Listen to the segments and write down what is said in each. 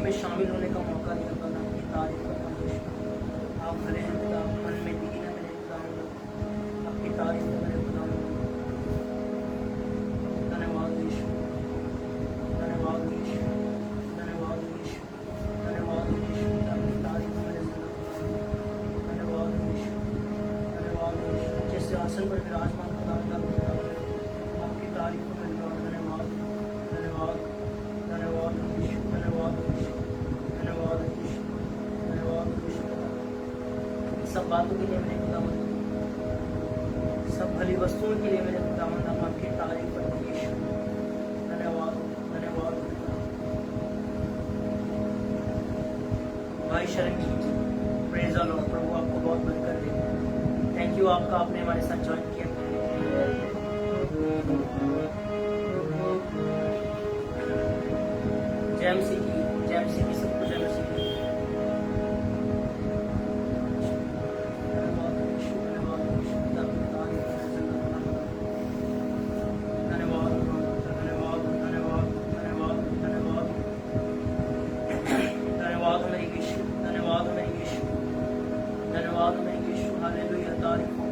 में शामिल होने का मौका दिया खुदा, आपकी तारीफ करता हूँ यीशु। आप भले हैं खुदा, मन में दीन है मेरे खुदा, आपकी तारीफ है मेरे खुदा। धन्यवाद यीशु, धन्यवाद यीशु, धन्यवाद यीशु, धन्यवाद यीशु, आपकी तारीफ है मेरे खुदा। धन्यवाद यीशु, धन्यवाद यीशु, जिस आसन पर विराजमान खुदा, आपकी तारीफ है मेरे खुदा। धन्यवाद, धन्यवाद, धन्यवाद यीशु, धन्यवाद यीशु, धन्यवाद यीशु, धन्यवाद यीशु। सब बातों के लिए मेरे खुदा, सब भली वस्तुओं के लिए मेरे खुदा, हम आपकी तारीफ करते हैं यीशु। धन्यवाद, धन्यवाद भाई शरण की प्रेज द लॉर्ड। प्रभु आपको बहुत बरकत दे। थैंक यू आपका, आपने हमारे साथ ज्वाइन किया। जय मसीह की, जय मसीह की, सबको जय मसीह की। धन्यवाद यीशु, धन्यवाद यीशु, आपकी तारीफ है। धन्यवाद, धन्यवाद, धन्यवाद, धन्यवाद, धन्यवाद, धन्यवाद मेरे यीशु, धन्यवाद मेरे यीशु, धन्यवाद मेरे यीशु। हालेलुया, तारीफ हो,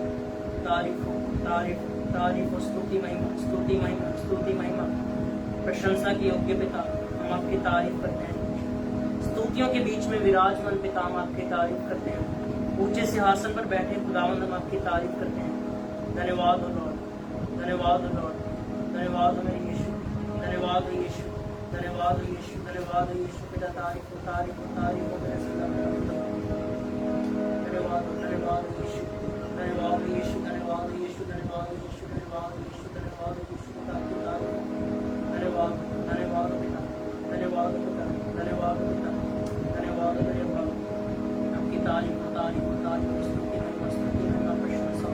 तारीफ हो, तारीफ हो, तारीफ हो, स्तुति महिमा, स्तुति महिमा, स्तुति महिमा, प्रशंसा की योग्य पिता, हम आपकी तारीफ करते हैं। स्तुतियों के बीच में विराजमान पिता, हम आपकी तारीफ करते हैं। ऊंचे सिंहासन पर बैठे खुदावंद, हम आपकी तारीफ करते हैं। धन्यवाद हो लॉर्ड, धन्यवाद हो लॉर्ड, धन्यवाद हो मेरे यीशु, धन्यवाद हो यीशु, धन्यवाद हो यीशु, धन्यवाद हो यीशु। पिता तारीफ हो, तारीफ हो, तारीफ हो मेरे सदा। धन्यवाद हो, धन्यवाद हो यीशु, धन्यवाद हो यीशु, धन्यवाद हो यीशु, धन्यवाद हो यीशु, धन्यवाद हो यीशु, धन्यवाद हो यीशु। पिता की तारीफ, धन्यवाद, धन्यवाद हो पिता, धन्यवाद हो पिता, धन्यवाद हो पिता, धन्यवाद हो मेरे बाप। आपकी तारीफ हो, तारीफ हो, तारीफ हो, स्तुति महिमा, स्तुति महिमा, प्रशंसा,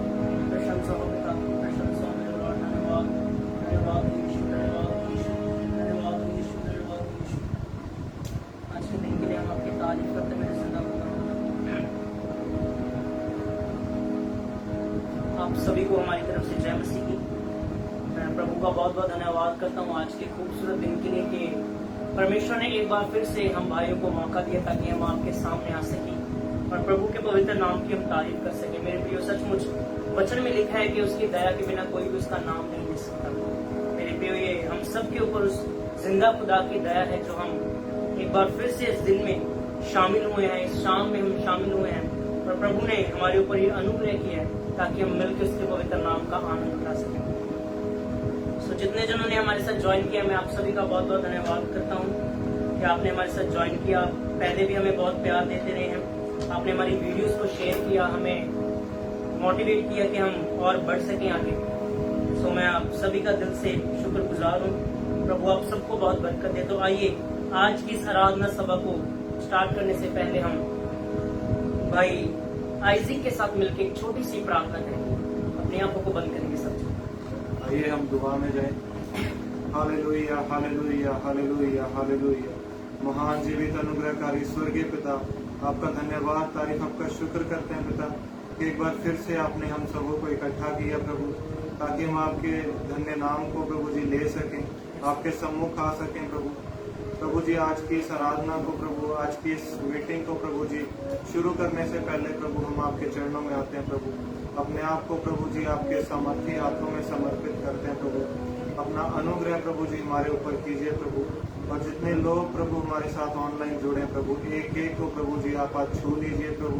प्रशंसा हो पिता, प्रशंसा हो मेरे लॉर्ड। धन्यवाद, धन्यवाद हो यीशु, धन्यवाद हो यीशु, धन्यवाद हो यीशु, धन्यवाद हो यीशु। आज के दिन के लिए हम आपकी तारीफ करते मेरे जिंदा खुदा। आप सभी को हमारी तरफ से जय मसीह की। मैं प्रभु का बहुत बहुत धन्यवाद करता हूँ आज के खूबसूरत दिन के लिए कि परमेश्वर ने एक बार फिर से हम भाइयों को मौका दिया ताकि हम आपके सामने आ सकें और प्रभु के पवित्र नाम की हम तारीफ कर सकें। मेरे प्रियो, सचमुच वचन में लिखा है कि उसकी दया के बिना कोई भी उसका नाम नहीं ले सकता। मेरे प्रियो, ये हम सब के ऊपर उस जिंदा खुदा की दया है जो हम एक बार फिर से इस दिन में शामिल हुए हैं, इस शाम में हम शामिल हुए हैं और प्रभु ने हमारे ऊपर ये अनुग्रह किया है ताकि हम मिलकर उसके पवित्र नाम का आनंद उठा सकें। सो जितने जनों ने हमारे साथ ज्वाइन किया, मैं आप सभी का बहुत बहुत धन्यवाद करता हूँ कि आपने हमारे साथ ज्वाइन किया। पहले भी हमें बहुत प्यार देते रहे हैं, आपने हमारी वीडियोस को शेयर किया, हमें मोटिवेट किया कि हम और बढ़ सकें आगे। सो मैं आप सभी का दिल से शुक्रगुजार हूँ। प्रभु आप सबको बहुत बरकत दे। तो आइए आज की इस आराधना सभा को स्टार्ट करने से पहले हम भाई आइजिक के साथ मिलकर एक छोटी सी प्रार्थना करेंगे। अपनी आंखों को बंद करेंगे सब। आइए हम दुआ में जाएं। Hallelujah, hallelujah, hallelujah, hallelujah. महान जीवित अनुग्रहकारी स्वर्गीय पिता, आपका धन्यवाद, तारीफ, आपका शुक्र करते हैं पिता कि एक बार फिर से आपने हम सबों को इकट्ठा किया प्रभु, ताकि हम आपके धन्य नाम को प्रभु जी ले सकें, आपके सम्मुख आ सकें प्रभु। प्रभु जी आज की इस आराधना को प्रभु, आज की इस मीटिंग को प्रभु जी शुरू करने से पहले प्रभु हम आपके चरणों में आते हैं प्रभु। अपने आप को प्रभु जी आपके सामर्थ्य हाथों में समर्पित करते हैं प्रभु। अपना अनुग्रह प्रभु जी हमारे ऊपर कीजिए प्रभु। और जितने लोग प्रभु हमारे साथ ऑनलाइन जुड़े प्रभु, एक एक को प्रभु जी आप आज छू लीजिए प्रभु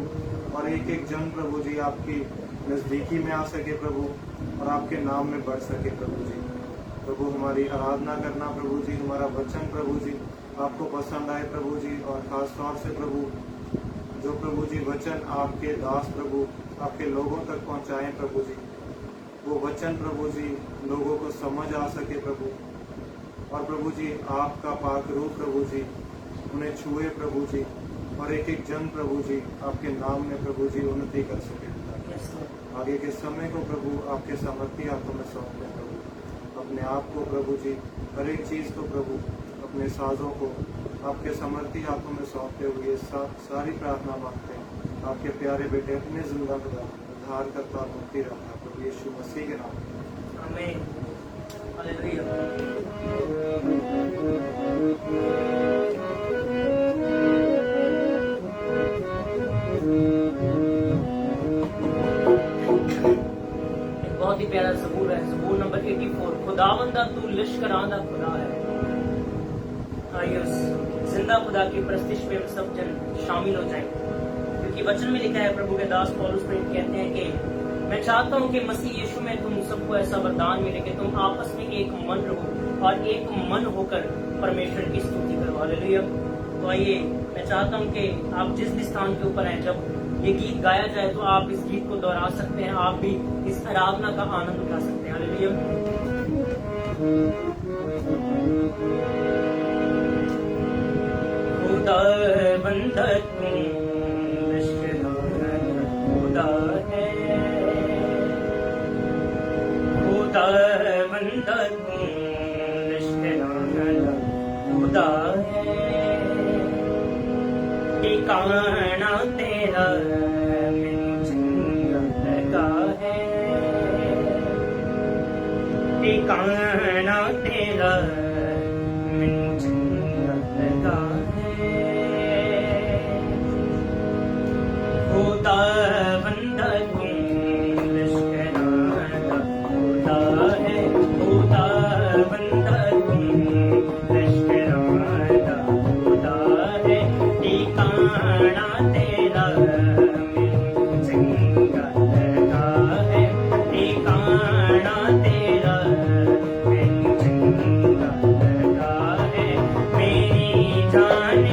और एक एक जन प्रभु जी आपकी नजदीकी में आ सके प्रभु और आपके नाम में बढ़ सके प्रभु जी। प्रभु हमारी आराधना करना प्रभु जी, हमारा वचन प्रभु जी आपको पसंद आए प्रभु जी। और खास तौर से प्रभु जो प्रभु जी वचन आपके दास प्रभु आपके लोगों तक पहुंचाएं प्रभु जी, वो वचन प्रभु जी लोगों को समझ आ सके प्रभु। और प्रभु जी आपका पाक रूप प्रभु जी उन्हें छुए प्रभु जी और एक एक जन प्रभु जी आपके नाम में प्रभु जी उन्नति कर सके। आगे के समय को प्रभु आपके सामर्थ्य हाथों में सौंपते प्रभु। अपने आप को प्रभु जी हर एक चीज को प्रभु, अपने साजों को आपके सामर्थ्य हाथों में सौंपते हुए सारी प्रार्थना मांगते हैं आपके प्यारे बेटे अपने जिंदा खुदा उद्धार करता और मुक्ति रखना प्रभु यीशु मसीह के नाम में आमीन। हालेलुया। खुदावंदा तू लश्करां दा खुदा है। आइए उस जिंदा खुदा की प्रस्तिश पे हम सब जन शामिल हो जाएं, क्योंकि वचन में लिखा है, प्रभु के दास पौलुस प्रेरित कहते हैं कि मैं चाहता हूं कि मसीह यीशु में तुम सबको ऐसा वरदान मिले कि तुम आपस में एक मन रहो और एक मन होकर परमेश्वर की स्तुति करो। हालेलुया। तो आइए, मैं चाहता हूं कि आप जिस भी स्थान के ऊपर हैं, जब ये गीत गाया जाए तो आप इस गीत को दोहरा सकते हैं, आप भी इस आराधना का आनंद उठा सकते हैं। हालेलुया। खुदा बंदा तू लश्करां खुदा है, खुदा बंदा तू लश्करां खुदा है। ठिकाना तेरा मैनू चंगा लगा है, ठिकाना तेरा मैनू चंगा लगा है। खुदा बंदा तू लश्करां खुदा है, खुदा बंदा तू लश्करां खुदा है। ठिकाना तेरा मैनू चंगा लगा है, ठिकाना तेरा मैनू चंगा लगा है। मेरी जान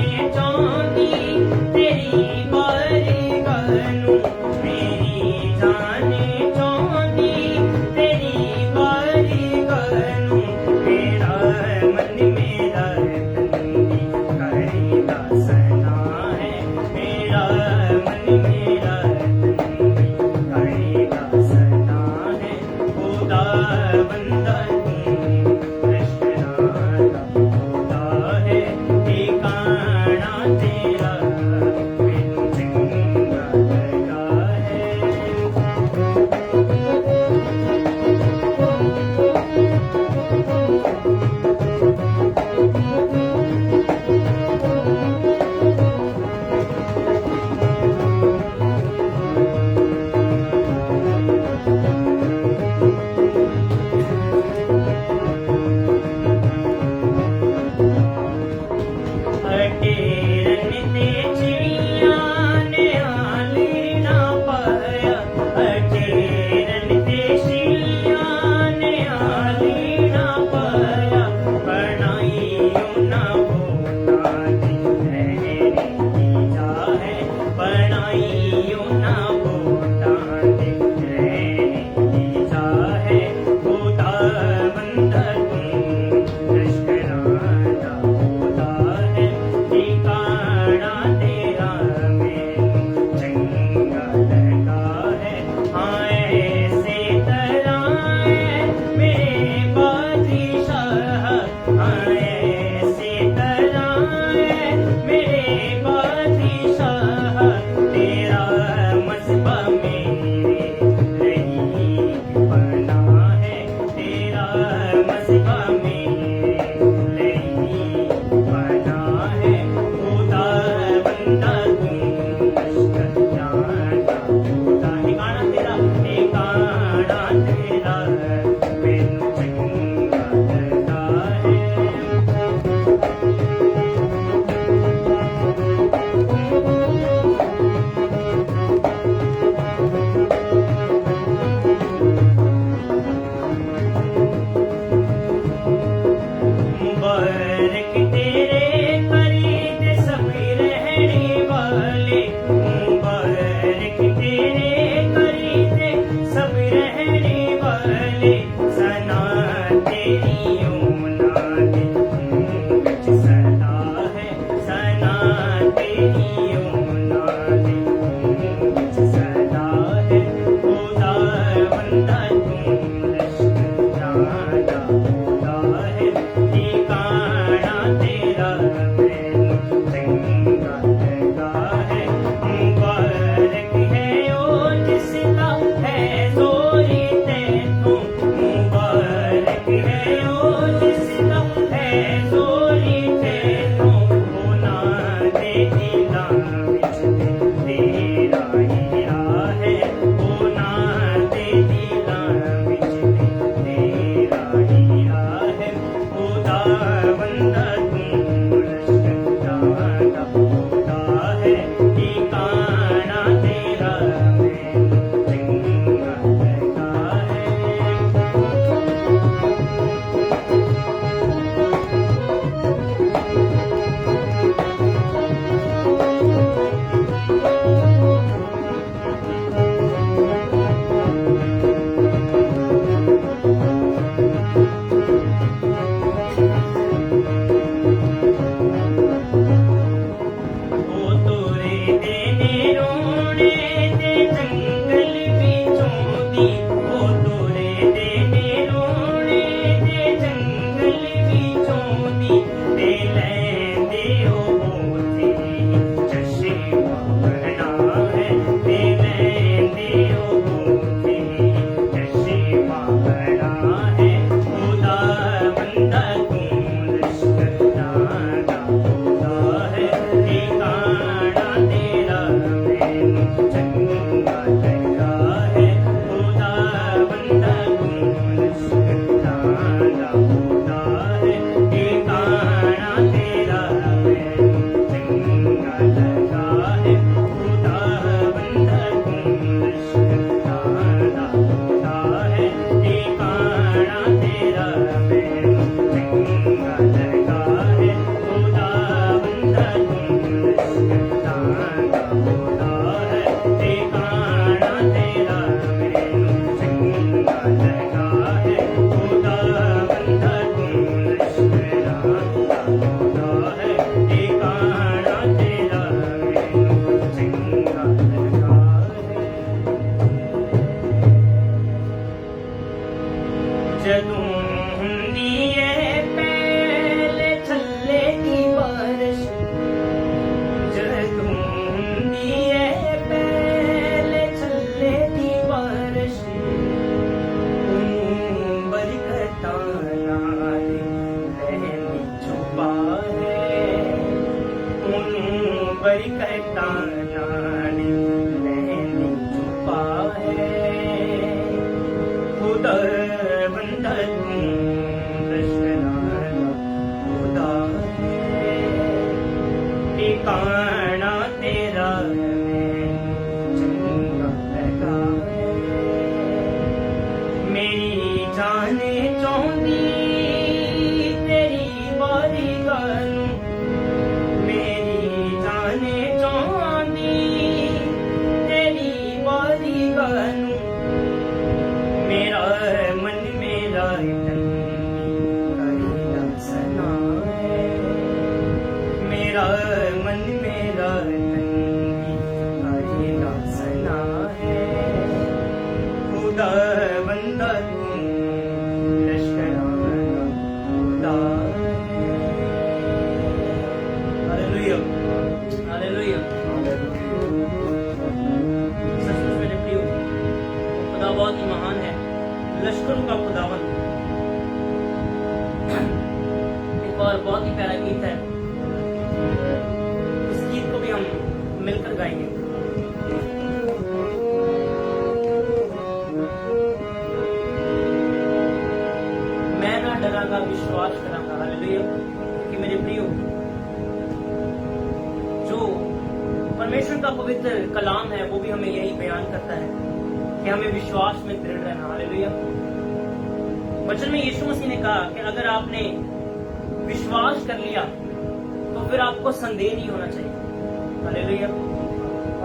बारिश जदों दी ऐ पहले चले दी बारिश बरकतां नाल रहमी छुपा है बरकतां नाल रहमी छुपा है खुदा बंदा तू दशनाना खुदा है ठिकाना तेरा मैं चंगा लगा है मेरी जाने चाहती तेरी बारी गानू मेरी जाने चाहती तेरी बारी गानू मेरा मन मेरा तन करेगा सना है मेरा मन मेरा तन करेगा सना है खुदा बंदा तू लश्कराना खुदा हालेलुया हालेलुया सचमुच मेरे प्रियो खुदा बहुत ही महान है लश्करों का खुदावन एक और बहुत ही प्यारा गीत है इस गीत को भी हम मिलकर गाएंगे मैं ना डरांगा विश्वास करांगा हालेलुया कि मेरे प्रियो जो परमेश्वर का पवित्र कलाम है वो भी हमें यही बयान करता है कि हमें विश्वास में दृढ़ रहना हालेलुया वचन में यीशु मसीह ने कहा कि अगर आपने विश्वास कर लिया तो फिर आपको संदेह नहीं होना चाहिए हालेलुया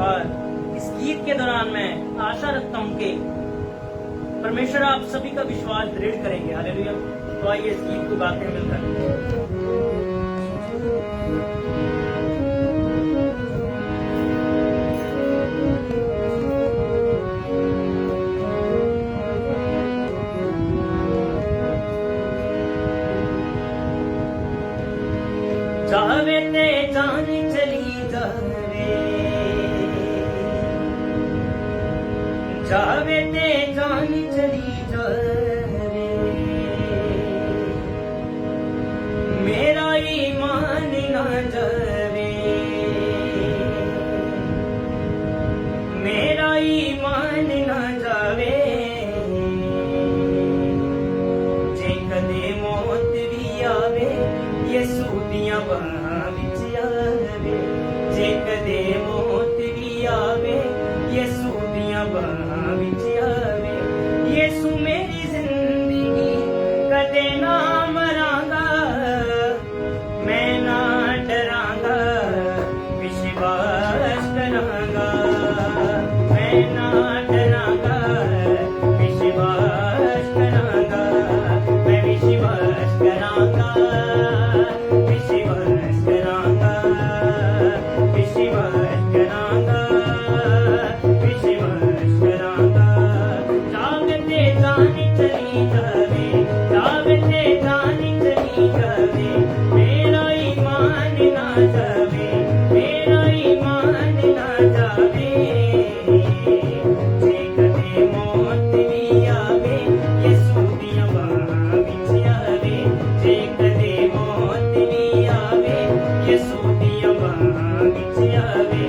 और इस गीत के दौरान मैं आशा रखता हूं कि परमेश्वर आप सभी का विश्वास दृढ़ करेंगे हालेलुया तो आइए इस गीत को गाते हैं मिलकर जावे ते जान चली जावे जावे ते जान चली जावे मेरा ईमान ना जावे मेरा ईमान ना जावे जे कदे मौत भी आवे यसू दियां बाहां विच आवे जे कदे मौत भी आवे यसू दियां बाहां विच आवे यसू मेरी जिंदगी कदे ना मरांगा मैं ना डरांगा विश्वास करांगा मैं ना डरांगा विश्वास करांगा मैं विश्वास करांगा विश्वास करांगा विश्वास करांगा विश्वास करांगा जागते जानी चली जावे जागते जानी चली जावे मेरा ईमान ना जावे मेरा ईमान ना जावे जे कदे मौत भी आवे यसू दियां बाहां विच आवे जे कदे मौत भी आवे यसू दियां बाहां विच आवे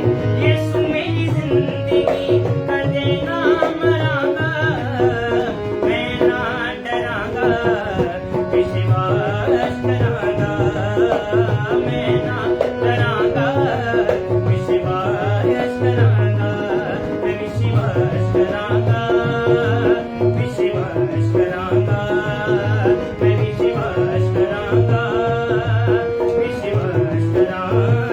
यसू मेरी जिंदगी कदे ना मरांगा मैं ना डरांगा विश्वास करांगा मैं ना डरांगा विश्वास करांगा मैं विश्वास करांगा विश्वास करांगा मैं विश्वास करांगा विश्वास करांगा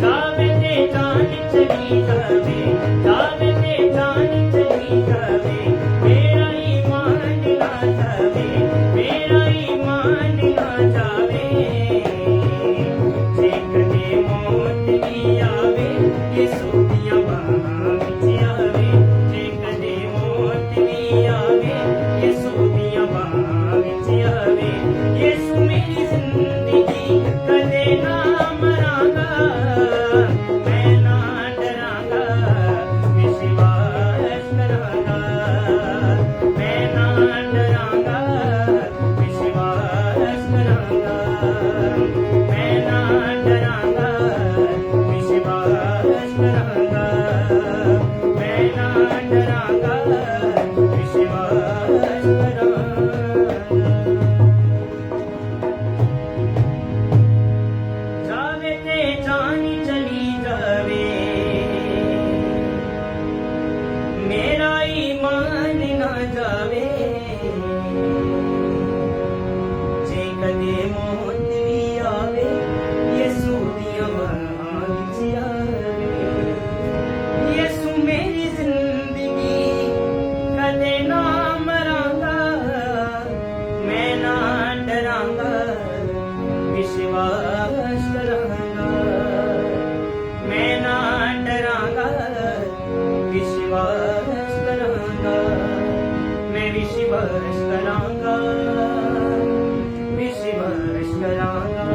जावे ते जान चली जावे, जावे ते जान चली जावे, मेरा ईमान ना जावे, मेरा ईमान ना जावे। जे कदे मौत भी आवे, यीशु दियां बाहां विच आवे, जे कदे मौत भी आवे, यीशु दियां बाहां विच आवे। यीशु मेरी जिंदगी कदे ना मरांगा, मैं ना डरांगा, विश्वास करांगा, मैं ना डरांगा, विश्वास करांगा, मैं ना डरांगा, विश्वास करांगा, मैं ना डरांगा, विश्वास करांगा। जावे ते जानी चली जावे, मेरा ईमान ना जावे। जे कदे मौत भी आवे, यीशु दियां बाहां विच आवे। यीशु मेरी जिंदगी कदे ना मरांगा, मैं ना डरांगा, विश्वास करांगा, मैं ना डरांगा, विश्वास करांगा, मैं विश्वास करांगा, विश्वास करांगा,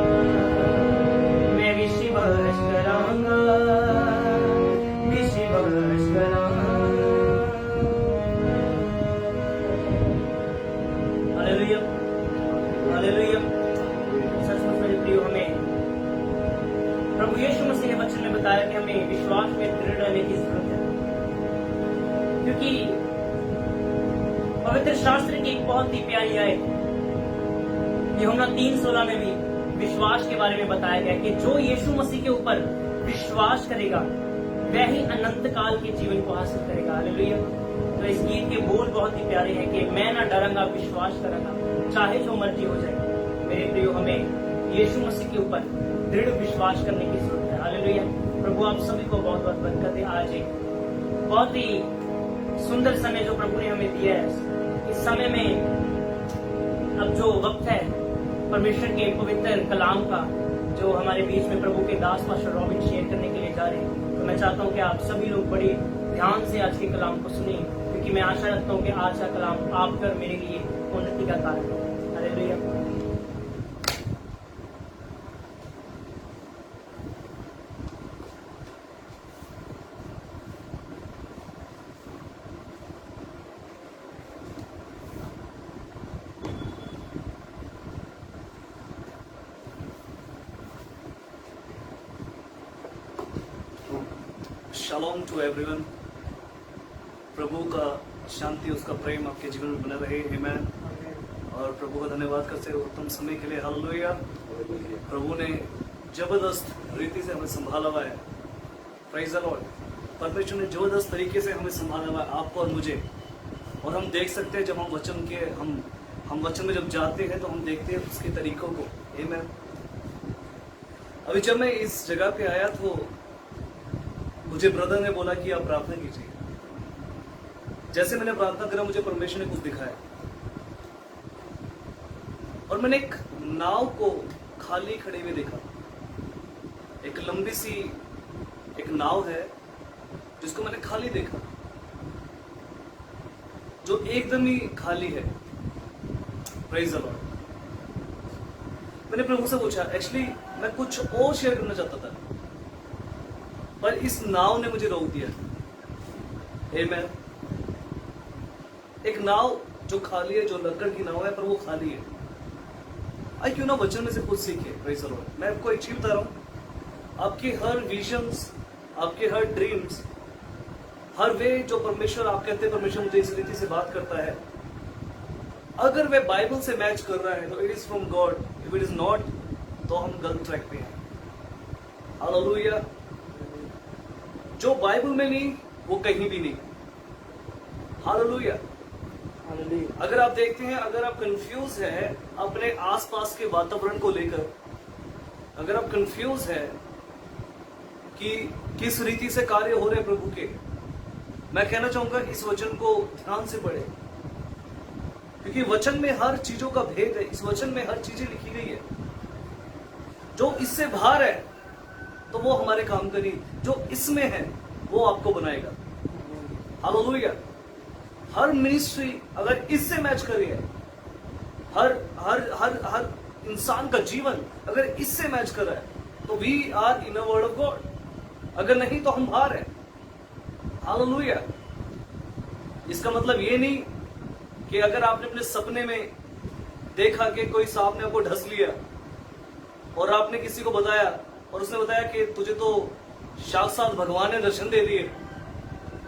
मैं विश्वास करांगा, विश्वास करांगा। Hallelujah, hallelujah. सचमुच मेरे प्रियो, हमें प्रभु यीशु मसीह ने वचन में बताया कि हमें विश्वास में दृढ़ रहने की जरूरत है, क्योंकि पवित्र शास्त्र की एक बहुत ही प्यारी आयत यूहन्ना 3:16 में भी विश्वास के बारे में बताया गया कि जो यीशु मसीह के ऊपर विश्वास करेगा वह ही अनंत काल के जीवन को हासिल करेगा। हालेलुया। तो इस गीत के बोल बहुत ही प्यारे हैं कि मैं ना डरांगा, विश्वास करूंगा, चाहे जो मर्जी हो जाए। मेरे प्रियो, हमें यीशु मसीह के ऊपर दृढ़ विश्वास करने की जरूरत है। हालेलुया। प्रभु आप सभी को बहुत बहुत बरकत दे। आज एक बहुत ही सुंदर समय जो प्रभु ने हमें दिया है, इस समय में अब जो वक्त है परमेश्वर के पवित्र कलाम का, जो हमारे बीच में प्रभु के दास पास्टर रॉबिन शेयर करने के लिए जा रहे हैं, तो मैं चाहता हूं कि आप सभी लोग बड़े ध्यान से आज के कलाम को सुनिए, क्योंकि मैं आशा रखता हूं कि आज का कलाम आपका और मेरे लिए उन्नति का कारण है। हालेलुया। Shalom to everyone. प्रभु का शांति, उसका प्रेम आपके जीवन में बना रहे। आमीन। और प्रभु का धन्यवाद करते हैं उत्तम समय के लिए। हालेलुया। प्रभु ने जबरदस्त रीति से हमें संभाला हुआ है। Praise the Lord. परमेश्वर ने जबरदस्त तरीके से हमें संभाला हुआ है, आपको और मुझे। और हम देख सकते हैं जब हम वचन के हम वचन में जब जाते हैं तो हम देखते हैं उसके तरीकों को। आमीन। अभी जब मैं इस जगह पे आया तो मुझे ब्रदर ने बोला कि आप प्रार्थना कीजिए। जैसे मैंने प्रार्थना करा, मुझे परमेश्वर ने कुछ दिखाया और मैंने एक नाव को खाली खड़े हुए देखा। एक लंबी सी एक नाव है जिसको मैंने खाली देखा, जो एकदम ही खाली है। Praise the Lord. मैंने प्रभु से पूछा, एक्चुअली मैं कुछ और शेयर करना चाहता था, पर इस नाव ने मुझे रोक दिया। आमीन। एक नाव जो खाली है, जो लकड़ की नाव है, पर वो खाली है। आई क्यों ना वचन में से कुछ सीखे। Praise the Lord. मैं आपको एक चीज बता रहा हूं, आपके हर विजन्स, आपके हर ड्रीम्स, हर वे जो परमेश्वर, आप कहते हैं परमेश्वर मुझे इस रीति से बात करता है, अगर वे बाइबल से मैच कर रहा है तो it is from God. If it is not तो हम गलत ट्रैक पे हैं। हालेलुया। जो बाइबल में नहीं वो कहीं भी नहीं। हालेलुया। अगर आप देखते हैं, अगर आप कंफ्यूज है अपने आसपास के वातावरण को लेकर, अगर आप कंफ्यूज है कि किस रीति से कार्य हो रहे प्रभु के। मैं कहना चाहूंगा इस वचन को ध्यान से पढ़े, क्योंकि वचन में हर चीजों का भेद है। इस वचन में हर चीजें लिखी गई है। जो इससे बाहर है तो वो हमारे काम का नहीं, जो इसमें है वो आपको बनाएगा। हालेलुया। हर मिनिस्ट्री अगर इससे मैच कर रही है, हर हर हर हर इंसान का जीवन अगर इससे मैच कर रहा है तो we are in a word of God. अगर नहीं तो हम बाहर हैं। हालेलुया। इसका मतलब ये नहीं कि अगर आपने अपने सपने में देखा कि कोई सांप ने आपको ढस लिया और आपने किसी को बताया और उसने बताया कि तुझे तो साक्षात भगवान ने दर्शन दे दिए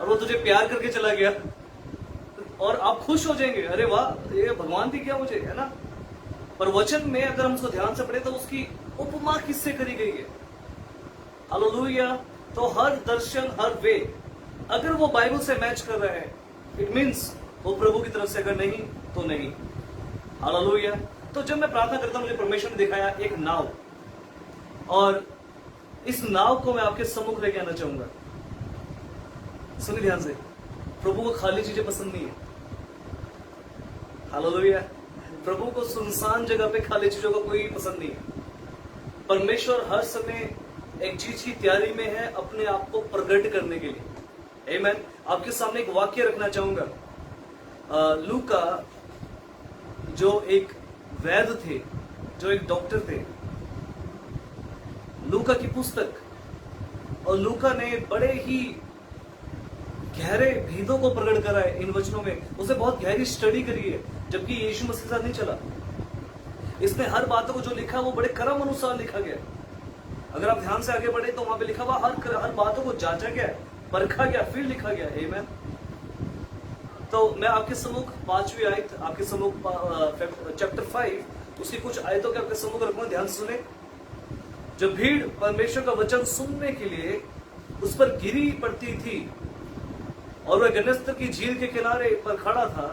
और वो तुझे प्यार करके चला गया, और आप खुश हो जाएंगे, अरे वाह ये भगवान दिख गया मुझे, है ना। पर वचन में अगर हम उसको ध्यान से पढ़े तो उसकी उपमा किससे करी गई है। हालेलुया। तो हर दर्शन, हर वे अगर वो बाइबल से मैच कर रहा है, इट मीन्स वो प्रभु की तरफ से, अगर नहीं तो नहीं। हालेलुया। तो जब मैं प्रार्थना करता हूं, मुझे परमेश्वर ने दिखाया एक नाव, और इस नाव को मैं आपके सम्मुख लेके आना चाहूंगा। सुनिए ध्यान से। प्रभु को खाली चीजें पसंद नहीं है। हालेलुया। प्रभु को सुनसान जगह पे खाली चीजों का कोई पसंद नहीं है। परमेश्वर हर समय एक चीज की तैयारी में है, अपने आप को प्रकट करने के लिए। आमीन। आपके सामने एक वाक्य रखना चाहूंगा। लूका जो एक वैद्य थे, जो एक डॉक्टर थे, लूका की पुस्तक, और लूका ने बड़े ही गहरे भेदों को प्रकट करा है इन वचनों में। उसे बहुत गहरी स्टडी करी है, जबकि यीशु मसीह के साथ नहीं चला। इसने हर बातों को जो लिखा वो बड़े क्रम अनुसार लिखा गया। अगर आप ध्यान से आगे बढ़े तो वहां पे लिखा हुआ हर बातों को जांचा गया, परखा गया, फिर लिखा गया। आमीन। तो मैं आपके सम्मुख 5वीं आयत, आपके सम्मुख चैप्टर 5 उसकी कुछ आयतों के आपके सम्मुख रखूंगा। ध्यान से सुने। जब भीड़ परमेश्वर का वचन सुनने के लिए उस पर गिरी पड़ती थी और वह गन्नेसरत की झील के किनारे पर खड़ा था,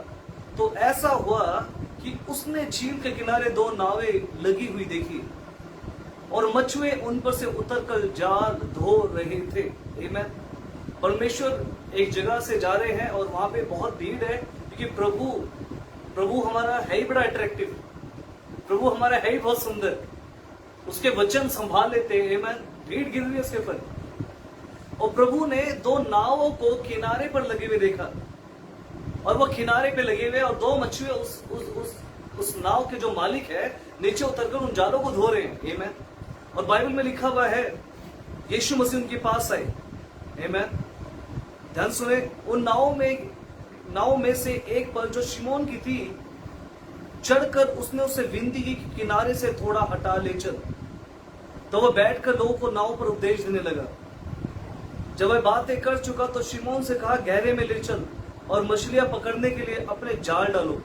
तो ऐसा हुआ कि उसने झील के किनारे 2 नावें लगी हुई देखी और मछुए उन पर से उतरकर जाल धो रहे थे। आमीन। परमेश्वर एक जगह से जा रहे हैं और वहां पे बहुत भीड़ है, क्योंकि प्रभु हमारा है ही बड़ा अट्रैक्टिव, प्रभु हमारा है ही बहुत सुंदर, उसके वचन संभाल लेते हैं। आमीन। भीड़ गिर रही है उसके ऊपर, और प्रभु ने 2 नावों को किनारे पर लगे हुए देखा, और वो किनारे पे लगे हुए और 2 मछुए उस नाव के जो मालिक है नीचे उतरकर उन जालों को धो रहे हैं। आमीन। और बाइबल में लिखा हुआ है यीशु मसीह उनके पास आए। आमीन। ध्यान सुने। उन नाव में से एक पर जो शिमोन की थी, चढ़कर उसने उससे विनती की कि किनारे से थोड़ा हटा ले चल। तो वह बैठकर लोगों को नाव पर उपदेश देने लगा। जब वह बातें कर चुका तो शिमोन से कहा, गहरे में ले चल और मछलियां पकड़ने के लिए अपने जाल डालो।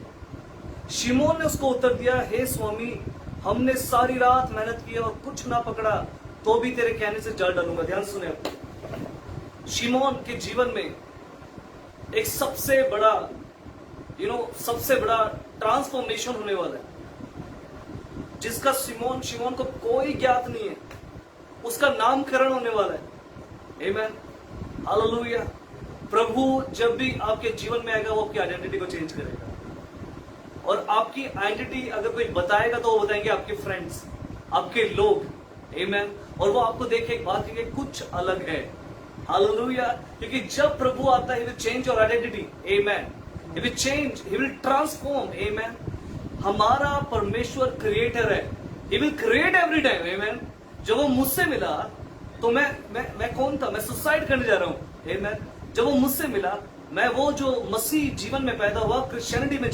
शिमोन ने उसको उत्तर दिया, हे स्वामी, हमने सारी रात मेहनत की और कुछ ना पकड़ा, तो भी तेरे कहने से जाल डालूंगा। ध्यान सुने। शिमोन के जीवन में एक सबसे बड़ा ट्रांसफॉर्मेशन होने वाला है, जिसका शिमोन को कोई ज्ञात नहीं है। उसका नामकरण होने वाला है। आमीन। हालेलुया। प्रभु जब भी आपके जीवन में आएगा वो आपकी आइडेंटिटी को चेंज करेगा, और आपकी आइडेंटिटी अगर कोई बताएगा तो वो बताएंगे आपके फ्रेंड्स, आपके लोग। आमीन। और वो आपको देख के एक बात कहेंगे कुछ अलग है। हालेलुया। क्योंकि जब प्रभु आता है, he will change your identity. Amen. He will change, he will transform. Amen. हमारा परमेश्वर क्रिएटर है। He will create every time. Amen. जब वो मुझसे मिला तो मैं कौन था? मैं सुसाइड करने जा रहा हूं। Amen. जब वो मुझसे मिला, मैं वो जो मसीह जीवन में पैदा हुआ, क्रिश्चियनिटी में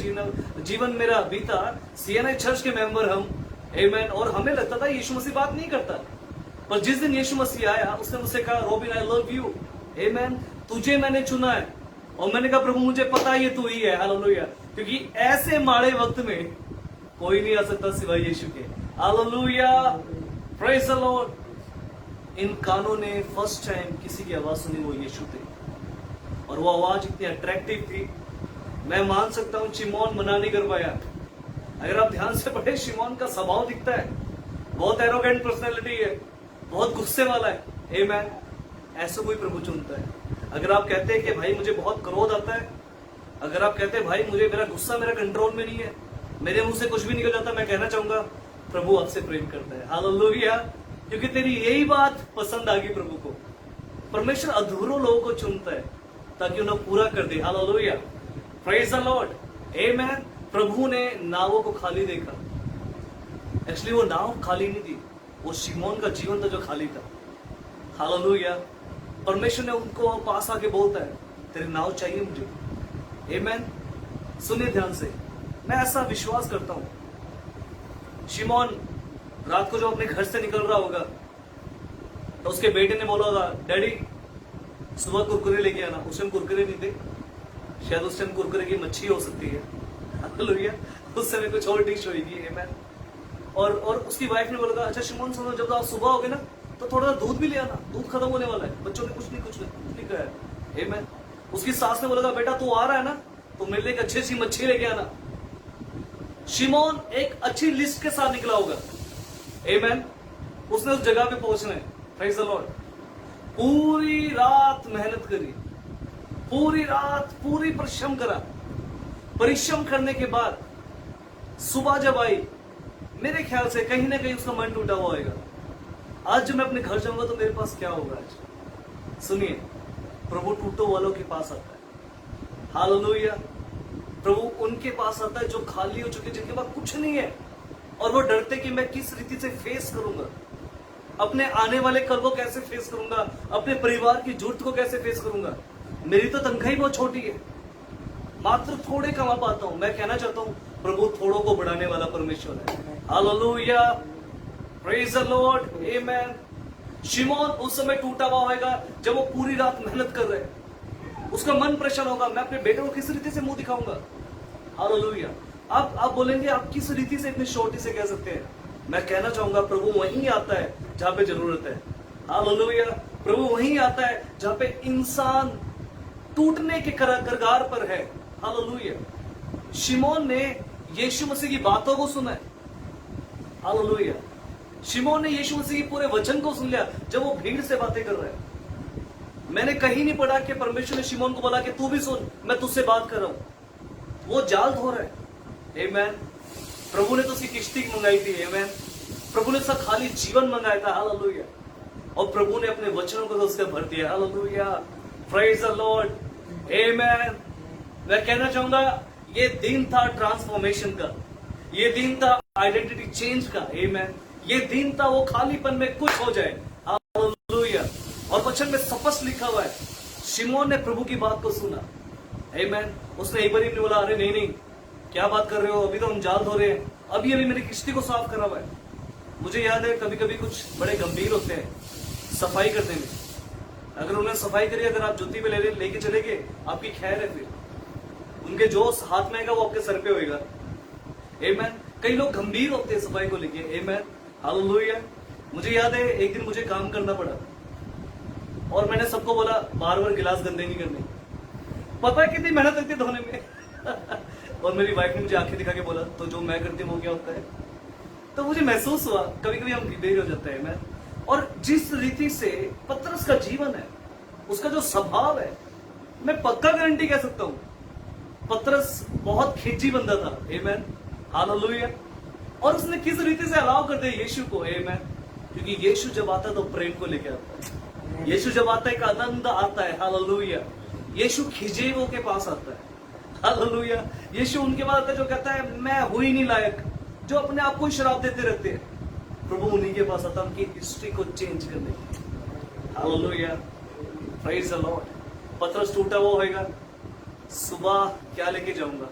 जीवन मेरा बीता, CNI चर्च के मेंबर हम। Amen. और हमें लगता था यीशु मसीह बात नहीं करता, पर जिस दिन यीशु मसीह आया उसने मुझसे कहा, रोबिन आई लव यू। आमीन। तुझे मैंने चुना है। और मैंने कहा, प्रभु मुझे पता है ये तू ही है। हालेलुया। क्योंकि ऐसे माड़े वक्त में कोई नहीं आ सकता सिवाय यीशु के। हालेलुया। Praise the Lord. इन कानों ने फर्स्ट टाइम किसी की आवाज सुनी, वो यीशु थे, और वो आवाज इतनी अट्रैक्टिव थी, मैं मान सकता हूं शिमोन मना नहीं कर पाया। अगर आप ध्यान से पढ़े, शिमोन का स्वभाव दिखता है, बहुत एरोगेंट पर्सनैलिटी है, बहुत गुस्से वाला है। आमीन। ऐसा कोई प्रभु चुनता है। अगर आप कहते हैं कि भाई मुझे बहुत क्रोध आता है, अगर आप कहते हैं भाई मुझे मेरा गुस्सा मेरा कंट्रोल में नहीं है, मेरे मुंह से कुछ भी निकल जाता, मैं कहना चाहूंगा प्रभु आपसे प्रेम करता है। हालेलुया, क्योंकि तेरी यही बात पसंद आ गई प्रभु को। परमेश्वर अधूरों लोगों को चुनता है ताकि उन्हें पूरा कर दे। हालेलुया, प्रेज द लॉर्ड, आमेन। प्रभु ने नावों को खाली देखा। एक्चुअली वो नाव खाली नहीं थी, वो शिमोन का जीवन था जो खाली था। हालेलुया, परमेश्वर ने उनको पास आके बोलता है तेरी नाव चाहिए मुझे। आमेन। सुनिए ध्यान से, मैं ऐसा विश्वास करता हूं शिमोन रात को जो अपने घर से निकल रहा होगा तो उसके बेटे ने बोला होगा डैडी सुबह कुरकुरे लेके आना। उस टाइम कुरकुरे नहीं थे, शायद उस टाइम कुरकुरे की मच्छी हो सकती है। हालेलुया, उस समय कुछ और डिश होगी। आमेन। और उसकी वाइफ ने बोला अच्छा शिमोन सुनो, जब आप सुबह होगे ना तो थोड़ा सा दूध भी ले आना, दूध खत्म होने वाला है। बच्चों ने कुछ नहीं कहा है। आमेन। उसकी सास ने बोला बेटा तू आ रहा है ना तो मेरे लिए एक अच्छी सी मच्छी लेके आना। शिमोन एक अच्छी लिस्ट के साथ निकला होगा। आमेन। उसने उस जगह पे पहुंचना है। Praise the Lord. पूरी रात मेहनत करी, पूरी रात पूरी परिश्रम करा। परिश्रम करने के बाद सुबह जब आई, मेरे ख्याल से कहीं ना कहीं उसका मन टूटा हुआ होगा। आज जब मैं अपने घर जाऊंगा तो मेरे पास क्या होगा आज। सुनिए, प्रभु टूटों वालों के पास आता है। हालेलुया, प्रभु उनके पास आता है जो खाली हो चुके, जिनके पास कुछ नहीं है और वो डरते कि मैं किस रीति से फेस करूंगा, अपने आने वाले कल को कैसे फेस करूंगा, अपने परिवार की जरूरत को कैसे फेस करूंगा। मेरी तो तनख्वाह ही बहुत छोटी है, मात्र थोड़े कमा पाता हूं। मैं कहना चाहता हूं प्रभु थोड़ों को बढ़ाने वाला परमेश्वर है। हालेलुया, प्रेज द लॉर्ड, आमेन। शिमोन उस समय टूटा हुआ होगा जब वो पूरी रात मेहनत कर रहे हैं। उसका मन परेशान होगा, मैं अपने बेटे को किस रीति से मुंह दिखाऊंगा। हालेलुया। आप बोलेंगे आप किस रीति से इतनी शॉर्टी से कह सकते हैं। मैं कहना चाहूंगा प्रभु वहीं आता है जहां पे जरूरत है। हालेलुया, प्रभु वहीं आता है जहां पे इंसान टूटने के कगार पर है। हालेलुया। शिमोन ने यीशु मसीह की बातों को सुना है। हालेलुया। शिमोन ने यीशु मसीह के पूरे वचन को सुन लिया जब वो भीड़ से बातें कर रहा है। मैंने कहीं नहीं पढ़ा कि परमेश्वर ने शिमोन को बोला कि तू भी सुन, मैं तुझसे बात कर रहा हूं। वो जाल धो रहा है। आमेन। प्रभु ने तो उसकी किश्ती मंगाई थी। आमेन। प्रभु ने उसका खाली जीवन मंगाया था। हालेलुया। और प्रभु ने अपने वचनों को तो उससे भर दिया। हालेलुया, प्रेज द लॉर्ड, आमेन। मैं कहना चाहूंगा ये दिन था ट्रांसफॉर्मेशन का, ये दिन था आइडेंटिटी चेंज का। आमेन। ये दिन था वो खालीपन में कुछ हो जाए। हालेलुया। और वचन में स्पष्ट लिखा हुआ है शिमोन ने प्रभु की बात को सुना। आमेन। उसने एक बार ही बोला अरे नहीं क्या बात कर रहे हो, अभी तो हम जाल धो रहे हैं, अभी मेरी किश्ती को साफ करा हुआ है। मुझे याद है कभी कभी कुछ बड़े गंभीर होते हैं सफाई करने में। अगर उन्हें सफाई करी, अगर आप जुत्ती पे लेके चले गए आपकी खैर है, फिर उनके जो हाथ में आएगा वो आपके सर पे होएगा। आमेन। कई लोग गंभीर होते हैं सफाई को लेके। आमेन। हालेलुया। मुझे याद है एक दिन मुझे काम करना पड़ा और मैंने सबको बोला बार बार गिलास गंदे नहीं करने। पता है कितनी मेहनत लगती है धोने में। और मेरी वाइफ ने मुझे आंखें दिखा के बोला तो जो मैं करती हूँ वो क्या होता है। तो मुझे महसूस हुआ कभी कभी हम बेर हो जाते हैं। मैं और जिस रीति से पतरस का जीवन है, उसका जो स्वभाव है, मैं पक्का गारंटी कह सकता हूं पतरस बहुत खिंची बंदा था। आमेन। हालेलुया। और उसने किस रीति से अलाउ कर दिया यीशु को। आमेन। क्योंकि यीशु जब आता है तो प्रेम को लेकर आता है। यीशु जब आता है एक आनंद आता है। हालेलुया। यीशु खिजेवों के पास आता है। हालेलुया। यीशु उनके पास आता है जो कहता है मैं हूं ही नहीं लायक, जो अपने आप को ही शराब देते रहते हैं। प्रभु उन्हीं के पास आता है उनकी हिस्ट्री को चेंज करने की। Hallelujah, praise the Lord. पतरस टूटा हुआ होगा, सुबह क्या लेके जाऊंगा,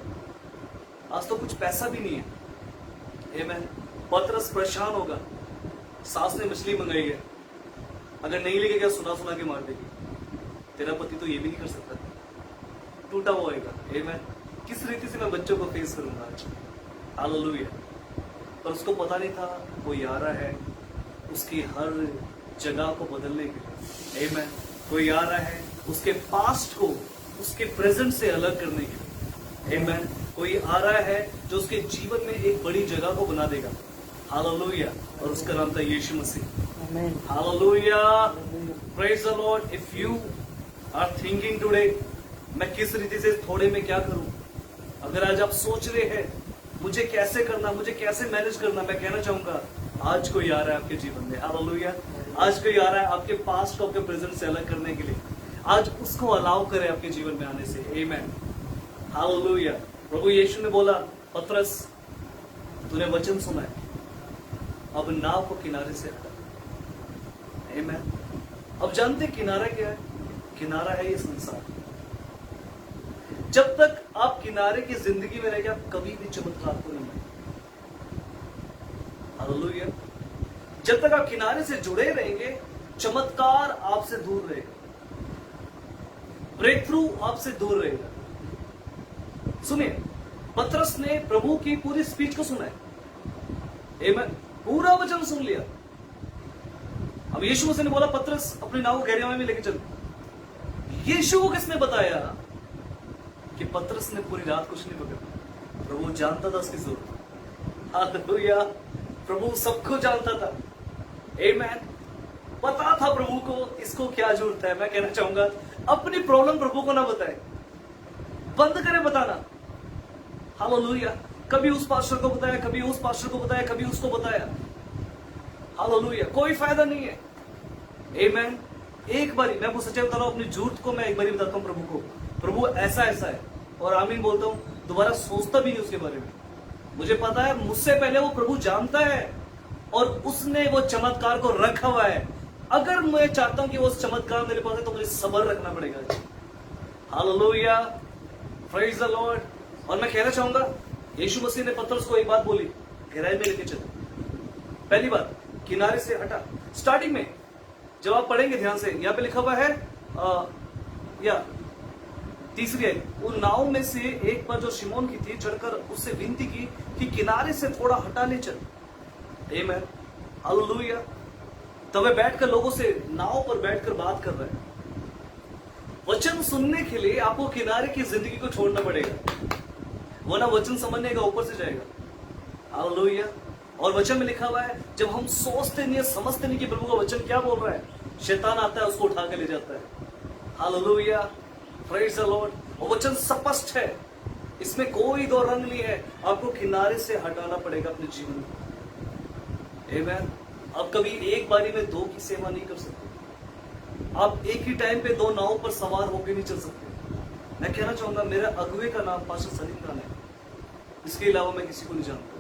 आज तो कुछ पैसा भी नहीं है। आमेन। पतरस परेशान होगा, सास ने मछली मंगाई है, अगर नहीं लेके गया सुना के मार देगी। तेरा पति तो ये भी नहीं कर सकता। टूटा हुआ होगा। आमेन। किस रीति से मैं बच्चों को फेस करूंगा आज। हालेलुया। पर उसको पता नहीं था कोई आ रहा है उसकी हर जगह को बदलने के लिए। आमेन। कोई आ रहा है उसके पास्ट को उसके प्रेजेंट से अलग करने के लिए। आमेन। कोई आ रहा है जो उसके जीवन में एक बड़ी जगह को बना देगा। हालेलुया। और उसका नाम था Yeshu Masih. Hallelujah, Praise the Lord. If you are thinking today, मैं किस रीति से थोड़े में क्या करूं? अगर आज आप सोच रहे हैं मुझे कैसे करना, मुझे कैसे मैनेज करना, मैं कहना चाहूंगा आज कोई आ रहा है आपके जीवन में। हालेलुया। आज कोई आ रहा है आपके पास्ट को आपके प्रेजेंट से अलग करने के लिए। आज उसको अलाउ करें आपके जीवन में आने से। आमेन। हालेलुया। प्रभु यीशु ने बोला, पतरस तूने वचन सुना है, अब नाव को किनारे से हटा। आमेन। अब जानते किनारा क्या है? किनारा है ये संसार। जब तक आप किनारे की जिंदगी में रहेंगे, आप कभी भी चमत्कार को नहीं पाएंगे। हालेलुया। जब तक आप किनारे से जुड़े रहेंगे, चमत्कार आपसे दूर रहेगा, ब्रेक थ्रू आपसे दूर रहेगा। सुनिए, पतरस ने प्रभु की पूरी स्पीच को सुना है। आमेन। पूरा वचन सुन लिया। अब यीशु मसीह ने बोला, पतरस अपनी नाव को गहराई में लेके चल। यीशु को किसने बताया कि पतरस ने पूरी रात कुछ नहीं पकड़ा? प्रभु जानता था उसकी जरूरत। हालेलुया। प्रभु सबको जानता था। आमेन। पता था प्रभु को इसको क्या जरूरत है। मैं कहना चाहूंगा अपनी प्रॉब्लम प्रभु को ना बताए, बंद करे बताना। हालेलुया। कभी उस पास्टर को बताया, कभी उस पास्टर को बताया, कभी उसको बताया। हालेलुया। कोई फायदा नहीं है। आमेन। एक बारी मैं आपको सच्चाई बता रहा हूं, अपनी झूठ को मैं एक बारी बताता हूं प्रभु को, प्रभु ऐसा ऐसा है, और आमीन बोलता हूं, दोबारा सोचता भी नहीं उसके बारे में। मुझे पता है मुझसे पहले वो प्रभु जानता है और उसने वो चमत्कार को रखा हुआ है। अगर मैं चाहता हूं कि वो चमत्कार मेरे पास है तो मुझे सब्र रखना पड़ेगा। हालेलुया। Praise the Lord. और मैं कहना चाहूंगा यीशु मसीह ने पतरस को एक बात बोली, गहराई में लेके चल। पहली बात, किनारे से हटा। स्टार्टिंग में जब आप पढ़ेंगे ध्यान से, यहां पे लिखा हुआ है या तीसरी है, उन नाव में से एक पर जो शिमोन की थी चढ़कर उससे विनती की कि किनारे से थोड़ा हटा ले चल। आमीन। हालेलुया। तब वह बैठकर लोगों से नाव पर बैठकर बात कर रहा है। वचन सुनने के लिए आपको किनारे की जिंदगी को छोड़ना पड़ेगा, वरना वचन समझने का ऊपर से जाएगा। हालेलुया। और वचन में लिखा हुआ है, जब हम सोचते नहीं है, समझते नहीं कि प्रभु का वचन क्या बोल रहा है, शैतान आता है उसको उठा के ले जाता है। हालेलुया। Praise the Lord. और वचन स्पष्ट है, इसमें कोई दो रंग नहीं है। आपको किनारे से हटाना पड़ेगा अपने जीवन में। आमीन। आप कभी एक बारी में दो की सेवा नहीं कर सकते। आप एक ही टाइम पे दो नाव पर सवार होकर नहीं चल सकते। मैं कहना चाहूंगा, मेरा अगुवे का नाम पास्टर सलीम खान है, इसके अलावा मैं किसी को नहीं जानता।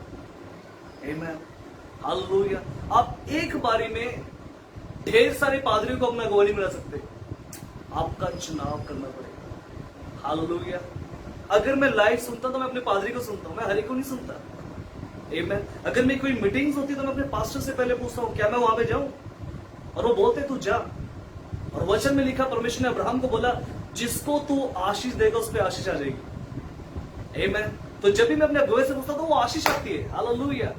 आमीन। हालेलुया। आप एक बारी में ढेर सारे पादरियों को अपना अगुवा नहीं बना सकते, आपका चुनाव करना पड़ेगा। हालेलुया। अगर मैं लाइव सुनता तो मैं अपने पादरी को सुनता हूं, मैं हर एक को नहीं सुनता। आमीन। अगर मेरी कोई मीटिंग्स होती तो मैं अपने पास्टर से पहले पूछता हूं क्या मैं वहां पे जाऊं, और वो बोलते तू जा। और वचन में लिखा, परमेश्वर ने अब्राहम को बोला, जिसको तू आशीष देगा उस पर आशीष आ जाएगी। आमीन। तो जब भी मैं अपने अगुवे से पूछता तो वो आशीष आती है। हालेलुया।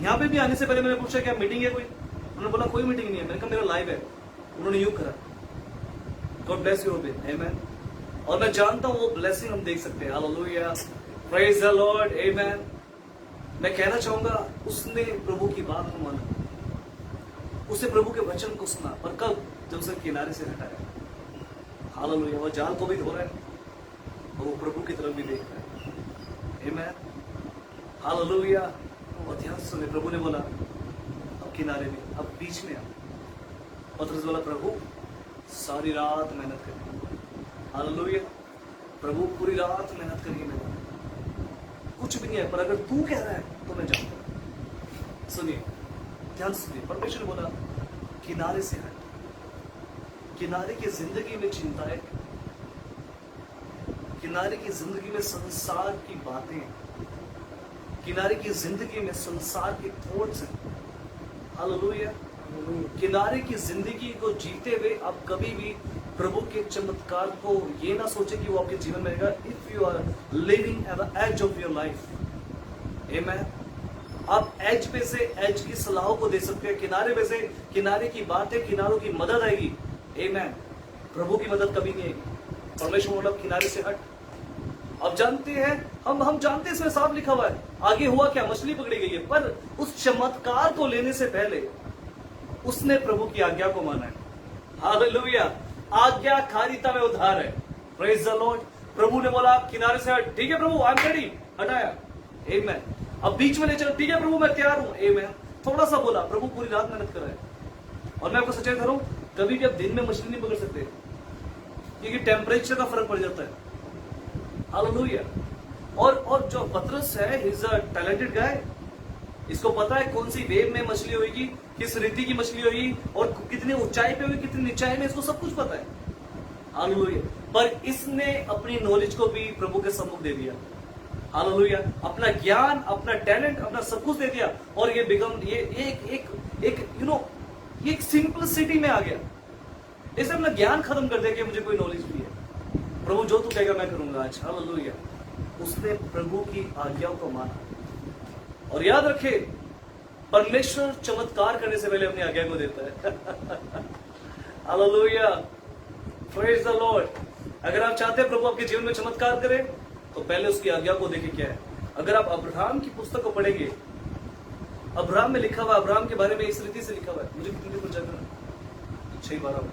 यहां पे भी आने से पहले मैंने पूछा क्या मीटिंग है कोई, उन्होंने बोला कोई मीटिंग नहीं है। मैंने कहा मेरा लाइव है। उन्होंने यूं करा। God bless you. आमीन। और मैं जानता हूं वो ब्लेसिंग हम देख सकते हैं। हालेलुया। Praise the Lord. आमीन। मैं कहना चाहूंगा उसने प्रभु की बात को माना, उसे प्रभु के वचन को सुना, और कब? जब उसे किनारे से हटाया। हालेलुया। वो जाल को भी धो रहा है और वो प्रभु की तरफ भी देख रहा है। आमीन। हालेलुया। और ध्यान से सुने, प्रभु ने बोला अब किनारे में, अब बीच में आ। पतरस बोला, प्रभु सारी रात मेहनत करेंगे। हालेलुया। प्रभु पूरी रात मेहनत करेंगे, मेहनत कुछ भी नहीं है, पर अगर तू कह रहा है तो मैं जाऊंगा। सुनिए, ध्यान से सुनिए। परमेश्वर ने बोला किनारे से हट। किनारे की जिंदगी में चिंता है, किनारे की जिंदगी में संसार की बातें, किनारे की जिंदगी में संसार के थॉट्स हैं। हालेलुया। किनारे की जिंदगी को जीते हुए आप कभी भी प्रभु के चमत्कार को ये ना सोचे कि वो आपके जीवन में रहेगा। If you are living at the edge of your life, आमीन, आप एज पे से एज की सलाहों को दे सकते हैं, किनारे पे से किनारे की बातें, किनारों की मदद आएगी। आमीन। प्रभु की मदद कभी नहीं आएगी। परमेश्वर बोला किनारे से हट। अब जानते हैं हम जानते हैं, इसमें साफ लिखा हुआ है आगे हुआ क्या, मछली पकड़ी गई है, पर उस चमत्कार को लेने से पहले उसने प्रभु की आज्ञा को माना है। हालेलुया। आज्ञाकारिता में उद्धार है। Praise the Lord. प्रभु ने बोला किनारे से हट, ठीक है प्रभु आई एम रेडी, हटाया, आमेन। अब बीच में ले चलो, ठीक है प्रभु मैं तैयार हूं, आमेन। थोड़ा सा बोला, प्रभु पूरी रात मेहनत कर रहा है। और मैं आपको सच्चाई करूं, कभी भी आप दिन में मछली नहीं पकड़ सकते, क्योंकि टेम्परेचर का फर्क पड़ जाता है। हालेलुया। और जो पतरस है, he is a talented guy. इसको पता है कौन सी वेव में मछली होगी, किस रीति की मछली होगी, और कितनी ऊंचाई पे होगी, कितनी नीचाई में, इसको सब कुछ पता है। हालेलुया। पर इसने अपनी नॉलेज को भी प्रभु के सम्मुख दे दिया। हालेलुया। अपना ज्ञान, अपना टैलेंट, अपना सब कुछ दे दिया, और ये बिकम ये एक यू नो ये एक सिंपलिसिटी में आ गया। इसे अपना ज्ञान खत्म कर दिया कि मुझे कोई नॉलेज भी है। प्रभु जो तू कहेगा मैं करूंगा आज। हालेलुया। उसने प्रभु की आज्ञाओं को माना। और याद रखे, परमेश्वर चमत्कार करने से पहले अपनी आज्ञा को देता है। हालेलुया। Praise the Lord. अगर आप चाहते हैं प्रभु आपके जीवन में चमत्कार करे, तो पहले उसकी आज्ञा को देखें क्या है। अगर आप अब्राहम की पुस्तक को पढ़ेंगे, अब्राहम में लिखा हुआ, अब्राहम के बारे में इस रीति से लिखा हुआ है। मुझे कितनी देर जाना, 6:12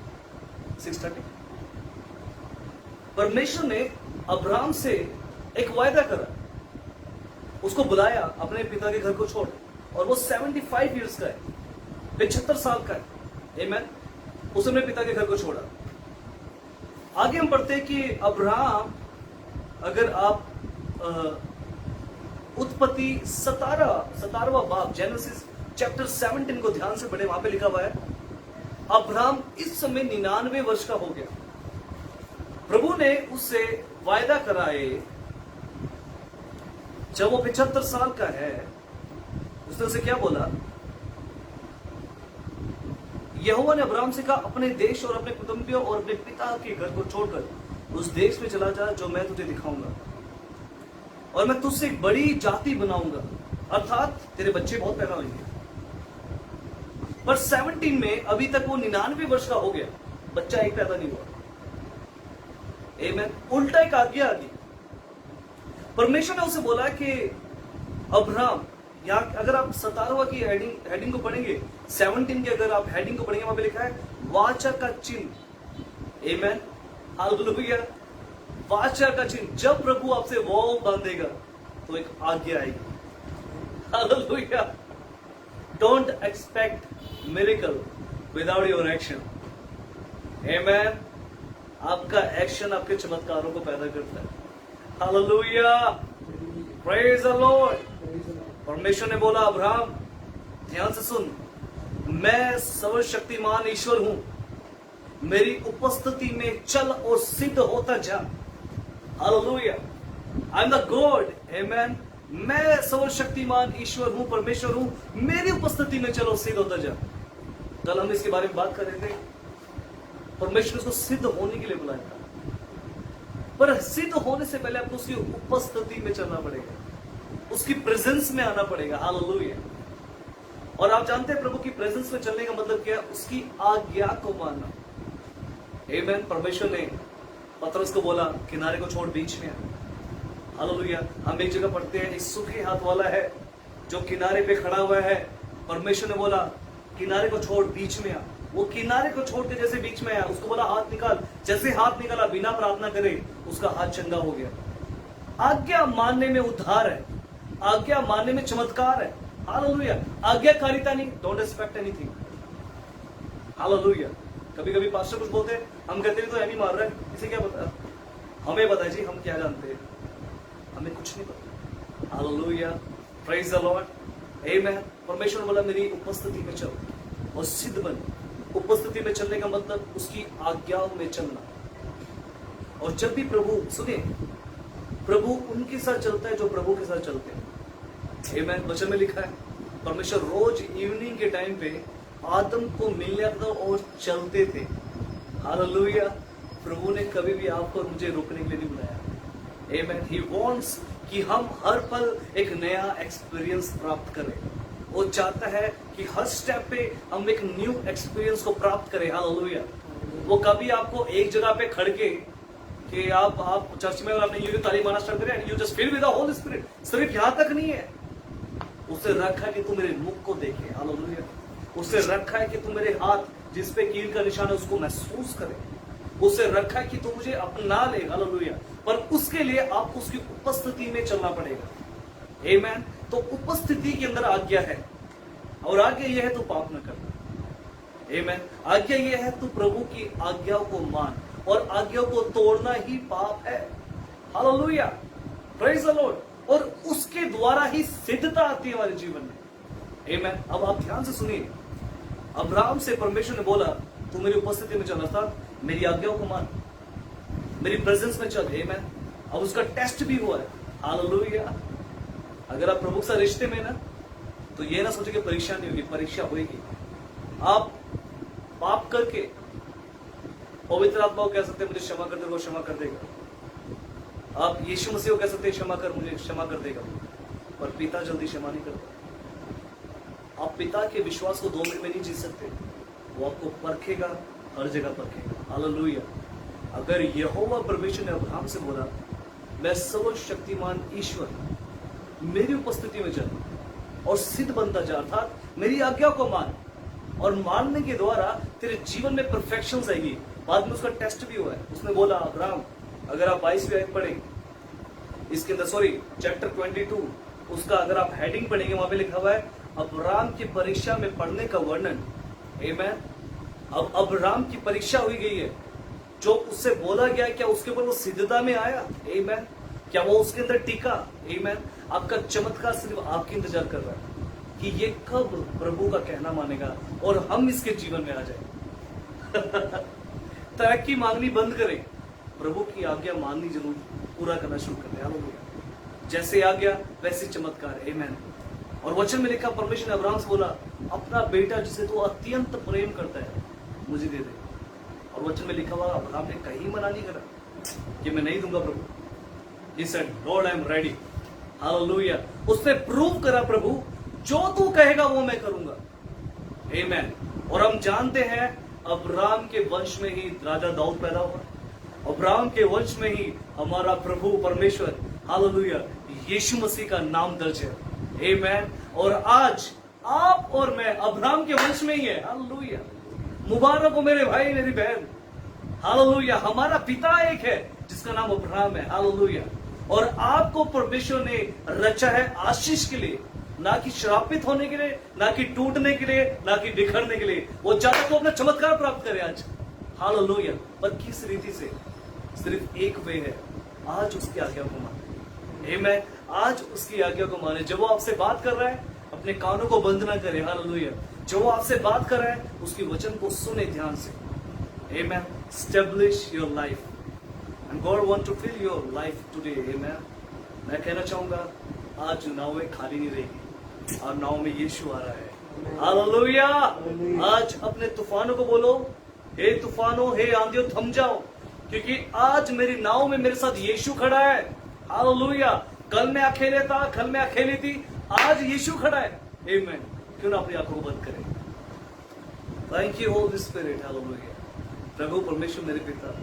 परमेश्वर ने अब्राहम से एक वायदा करा, उसको बुलाया अपने पिता के घर को छोड़, और वो 75 ईयर्स का है, 75 साल का है, आमेन। उसने अपने पिता के घर को छोड़ा। आगे हम पढ़ते हैं कि अब्राहम, अगर आप उत्पत्ति 17वां बाब, जेनेसिस चैप्टर 17 को ध्यान से पढ़े, वहां पे लिखा हुआ है अब्राहम इस समय 99 वर्ष का हो गया। प्रभु ने उससे वायदा कराए, जब वो 75 साल का है, उसने उसे क्या बोला? यहोवा ने अब्राहम से कहा, अपने देश और अपने कुटुंबियों और अपने पिता के घर को छोड़कर उस देश में चला जा जो मैं तुझे दिखाऊंगा, और मैं तुझसे एक बड़ी जाति बनाऊंगा, अर्थात तेरे बच्चे बहुत पैदा होंगे। पर 17 में अभी तक वो 99 वर्ष का हो गया, बच्चा एक पैदा नहीं हुआ। आमीन। उल्टा एक आज्ञा आ गई। परमेश्वर ने उसे बोला कि अब्राहम, यहाँ अगर आप 17वां की हेडिंग को पढ़ेंगे, 17 की अगर आप हेडिंग को पढ़ेंगे, वहां पे लिखा है वाचा का चिन्ह। आमीन। हालेलुया। वाचा का चिन्ह। जब प्रभु आपसे वो बांधेगा तो एक आज्ञा आएगी। Hallelujah. Don't expect miracle without your action. आमीन। आपका एक्शन आपके चमत्कारों को पैदा करता है। हालेलुया। Praise the Lord. परमेश्वर ने बोला, अब्राहम ध्यान से सुन, मैं सर्वशक्तिमान ईश्वर हूं, मेरी उपस्थिति में चल और सिद्ध होता जा। Hallelujah. I am the God. आमीन। मैं सर्वशक्तिमान ईश्वर हूं, परमेश्वर हूं, मेरी उपस्थिति में चलो सिद्ध होता जा। कल हम इसके बारे में बात कर रहे थे। परमेश्वर उसको सिद्ध होने के लिए बुलाया था, पर सिद्ध होने से पहले आपको उसकी उपस्थिति में चलना पड़ेगा, उसकी प्रेजेंस में आना पड़ेगा। हालेलुया। और आप जानते हैं प्रभु की प्रेजेंस में चलने का मतलब क्या है? उसकी आज्ञा को मानना। आमीन। परमेश्वर ने पतरस को बोला, किनारे को छोड़ बीच में आ। हालेलुया। हम एक जगह पढ़ते हैं, एक सूखे हाथ वाला है जो किनारे पे खड़ा हुआ है। परमेश्वर ने बोला, किनारे को छोड़ बीच में आ। वो किनारे को छोड़ के जैसे बीच में आया, उसको बोला हाथ निकाल। जैसे हाथ निकाला, बिना प्रार्थना करे उसका हाथ चंगा हो गया। आज्ञा मानने में उद्धार है, आज्ञा मानने में चमत्कार है। हालेलुया। आज्ञाकारिता नहीं, डोंट एक्सपेक्ट एनीथिंग। हालेलुया। कभी कभी पास्टर कुछ बोलते हैं, हम कहते हैं तो एमी मार रहा है, इसे क्या पता? हमें पता है जी, हम क्या जानते हैं, हमें कुछ नहीं पता। हालेलुया। Praise the Lord. आमीन। परमेश्वर बोला, मेरी उपस्थिति में चल और सिद्ध बन। उपस्थिति में चलने का मतलब उसकी आज्ञाओं में चलना। और जब भी प्रभु, सुनिए, प्रभु उनके साथ चलता है जो प्रभु के साथ चलते हैं। आमीन। वचन में लिखा है, परमेश्वर रोज इवनिंग के टाइम पे आदम को मिलने आता था और चलते थे। हालेलुया। प्रभु ने कभी भी आपको और मुझे रोकने के लिए नहीं बुलाया। आमीन। ही वांट्स कि हम हर पल एक नया एक्सपीरियंस प्राप्त करें। वो चाहता है कि हर स्टेप पे हम एक न्यू एक्सपीरियंस को प्राप्त करें। हालेलुया। वो कभी आपको एक जगह पे खड़ के कि आप चर्च में आपने यूं ताली मारना स्टार्ट करें, you just fill with the Holy Spirit, सिर्फ यहां तक नहीं है। उसे रखा है कि तू मेरे मुख को देखे। हालेलुया। उसे रखा है कि तू मेरे हाथ जिस पे कील का निशान है उसको महसूस करें। उसे रखा है कि तू मुझे अपना ले, हालेलुया, पर उसके लिए आपको उसकी उपस्थिति में चलना पड़ेगा। आमीन। तो उपस्थिति के अंदर आज्ञा है, और आज्ञा यह है तू पाप न करना। आमीन। आज्ञा यह है तू प्रभु की आज्ञाओं को मान, और आज्ञाओं को तोड़ना ही पाप है। Hallelujah, praise the Lord. और उसके द्वारा ही सिद्धता आती है हमारे जीवन में। आमीन। अब आप ध्यान से सुनिए, अब्राहम से परमेश्वर ने बोला तू मेरी उपस्थिति में चल, अर्थात मेरी आज्ञाओं को मान, मेरी प्रेजेंस में चल। आमीन। अब उसका टेस्ट भी हुआ है। हालेलुया। अगर आप प्रभु से रिश्ते में ना, तो ये ना सोचे कि परीक्षा नहीं होगी, परीक्षा होगी। आप पाप करके पवित्र आत्मा को कह सकते मुझे क्षमा कर दे, वो क्षमा कर देगा। आप यीशु मसीह को कह सकते क्षमा कर, मुझे क्षमा कर देगा, पर पिता जल्दी क्षमा नहीं करता। आप पिता के विश्वास को 2 मिनट में नहीं जी सकते, वो आपको परखेगा, हर जगह परखेगा। हालेलुया। अगर यहोवा परमेश्वर ने अब्राहम से बोला मैं सर्वशक्तिमान ईश्वर मेरी उपस्थिति में चल और सिद्ध बनता जा, अर्थात मेरी आज्ञा को मान, और मानने के द्वारा तेरे जीवन में परफेक्शन आएगी। बाद में उसका टेस्ट भी हुआ है। उसने बोला अब्राहम, अगर आप 22वीं आयत पढ़ें इसके अंदर, चैप्टर 22, उसका अगर आप हेडिंग पढ़ेंगे, वहां पे लिखा हुआ है अब्राहम की परीक्षा में पढ़ने का वर्णन। आमीन। अब अब्राहम की परीक्षा हुई गई है, जो उससे बोला गया, क्या उसके ऊपर वो सिद्धता में आया? आमीन। क्या वो उसके अंदर टिका? आमीन। आपका चमत्कार सिर्फ आपके इंतजार कर रहा है कि ये कब प्रभु का कहना मानेगा और हम इसके जीवन में आ जाए। तरक्की मांगनी बंद करें, प्रभु की आज्ञा माननी जरूर पूरा करना शुरू कर दे। हालेलुया। जैसे आज्ञा वैसे चमत्कार। आमीन। और वचन में लिखा परमेश्वर ने अब्राहम से बोला अपना बेटा जिसे तू अत्यंत प्रेम करता है मुझे दे दे। और वचन में लिखा हुआ अब्राहम ने कहीं मना नहीं करा कि मैं नहीं दूंगा प्रभु। He said, Lord, I am ready. Hallelujah. उसने प्रूव करा प्रभु जो तू कहेगा वो मैं करूंगा। Amen. और हम जानते हैं अब्राहम के वंश में ही राजा दाऊद पैदा हुआ, अब्राहम के वंश में ही हमारा प्रभु परमेश्वर हालेलुया यीशु मसीह का नाम दर्ज है। Amen. और आज आप और मैं अब्राहम के वंश में ही है। हालेलुया। मुबारक हो मेरे भाई मेरी बहन। हालेलुया। हमारा पिता एक है जिसका नाम अब्राहम है। हालेलुया। और आपको परमेश्वर ने रचा है आशीष के लिए, ना कि श्रापित होने के लिए, ना कि टूटने के लिए, ना कि बिखरने के लिए। वो चाहता तो अपना चमत्कार प्राप्त करे आज। हालेलुया। पर किस रीति से? सिर्फ एक वे है, आज उसकी आज्ञा को माने। आमीन। आज उसकी आज्ञा को माने। जब वो आपसे बात कर रहा है अपने कानों को बंद ना करे। हालेलुया। जो वो आपसे बात कर रहा है उसकी वचन को सुने ध्यान से। Amen. Establish your life. And God want to fill your life today. Amen. मैं कहना चाहूंगा आज नावें खाली नहीं रहेगी, और नाव में यीशु आ रहा है। हालेलुया। आज अपने तूफानों को बोलो, हे तूफानों, हे आंधियों थम जाओ, क्योंकि आज मेरी नाव में मेरे साथ यीशु खड़ा है। हालेलुया। कल मैं अकेले था, कल मैं अकेली थी, आज यीशु खड़ा है। आमीन। क्यों ना अपनी आंखों को बंद करें। Thank you Holy Spirit. Hallelujah. प्रभु परमेश्वर मेरे पिता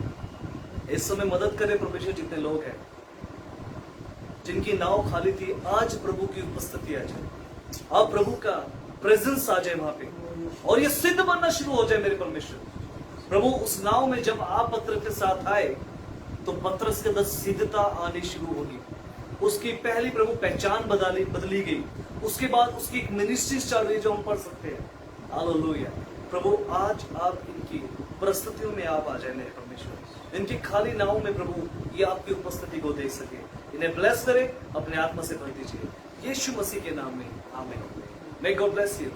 इस समय मदद करे परमेश्वर, जितने लोग हैं जिनकी नाव खाली थी, आज प्रभु की उपस्थिति आ जाए, अब प्रभु का प्रेजेंस आ जाए वहां पे, और ये सिद्ध बनना शुरू हो जाए मेरे परमेश्वर। प्रभु उस नाव में जब आप पत्र के साथ आए तो पत्रस के अंदर सिद्धता आनी शुरू होगी। उसकी पहली प्रभु पहचान बदली गई। उसके बाद उसकी एक मिनिस्ट्री चल रही है जो हम पढ़ सकते हैं। हालेलुया। प्रभु आज आप इनकी परिस्थितियों में आप आ जाए मेरे परमेश्वर, इनकी खाली नाव में प्रभु ये आपकी उपस्थिति को देख सके। इन्हें ब्लेस करे, अपने आत्मा से भर दीजिए यीशु मसीह के नाम में। आमीन। May God bless you.